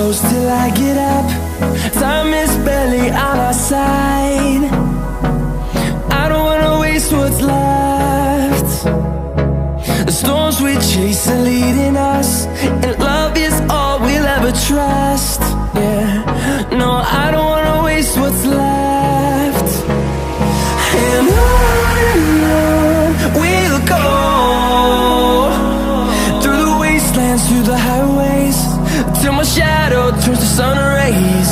close till I get up. Time is barely on our side. I don't wanna waste what's left. The storms we chase are leading us, and love is all we'll ever trust. Yeah, no, I don't wanna waste what's left. And on we'll go, through the wastelands, through the highways, till my shadow turns to sun rays.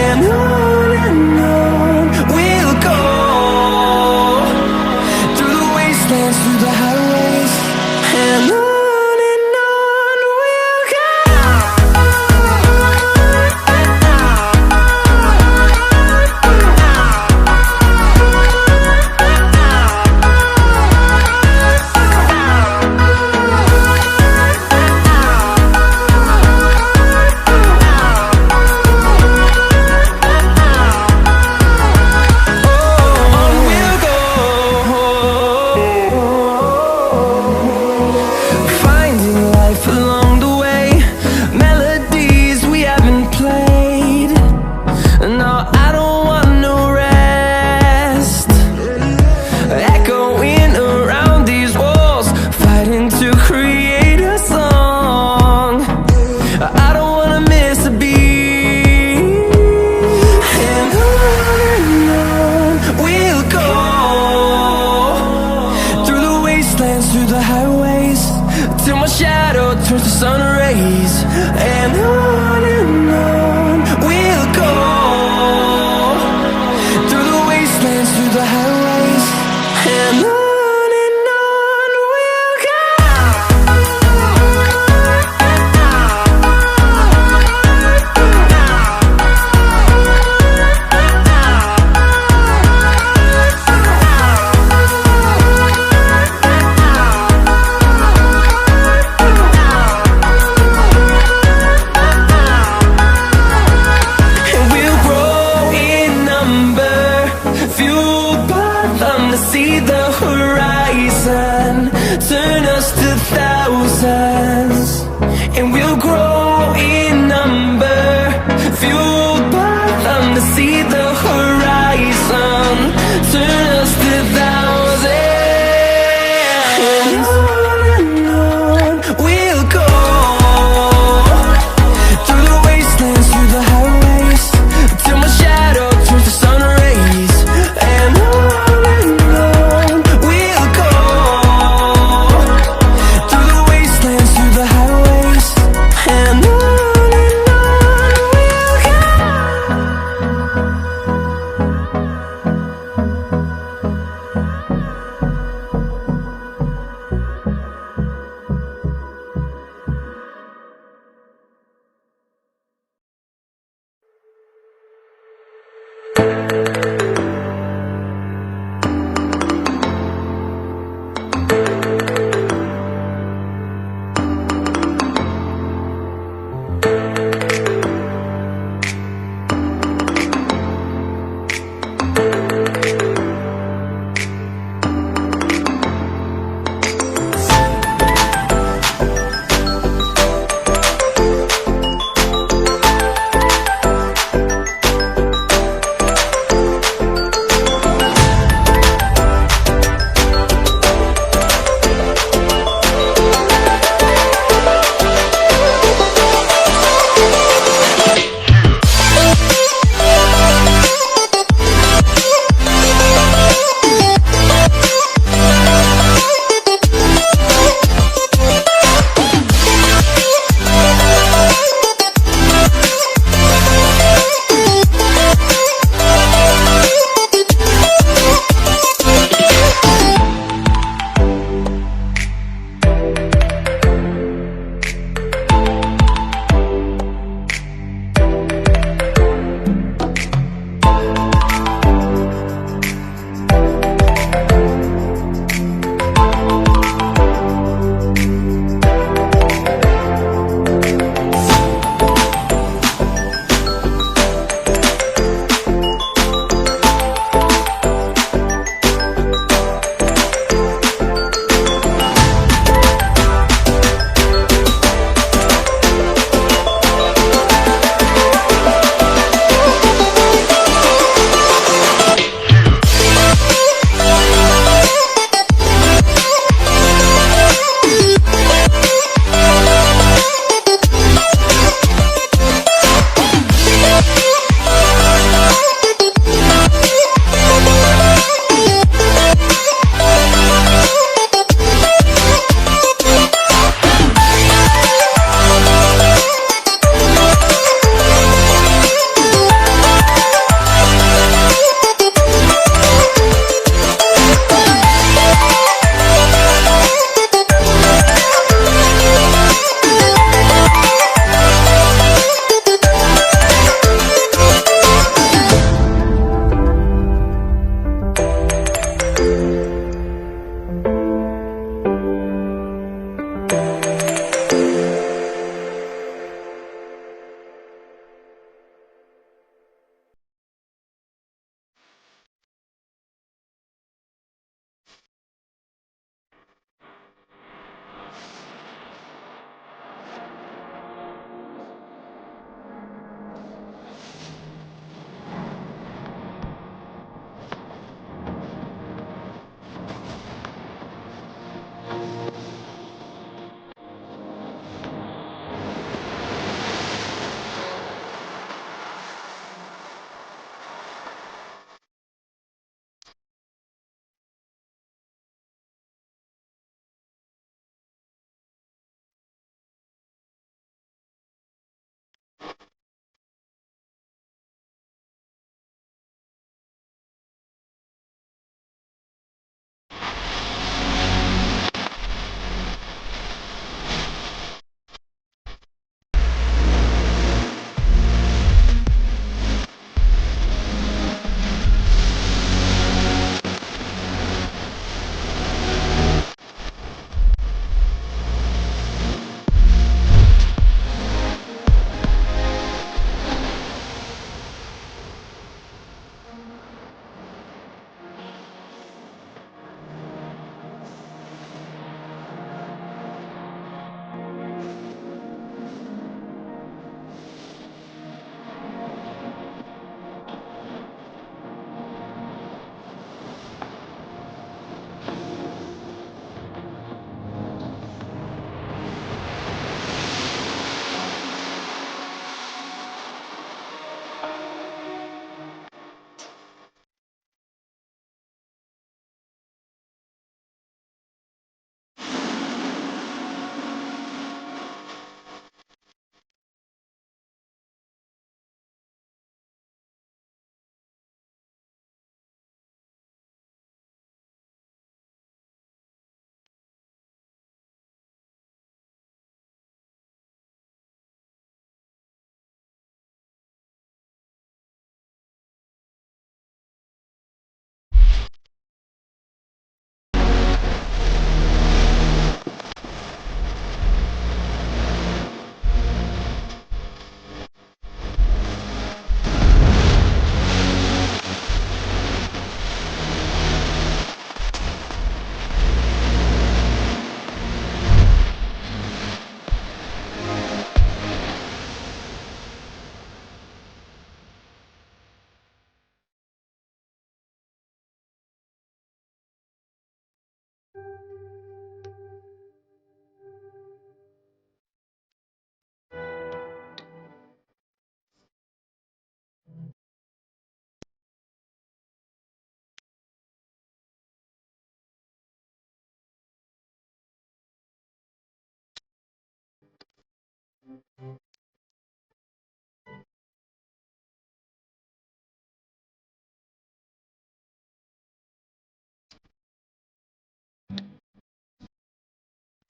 And on we'll go, through the wastelands, through the highways, and on we'll go. Through the highways, till my shadow turns to sun rays. And on we'll go, through the wastelands, through the highways, and on we'll go. See the horizon, turn us to thousands, and we'll grow in number, fueled by them. To see the horizon, turn us to thousands, and on we'll go, through the wastelands, through the highways, till my shadow turns to sun rays. And on we'll go.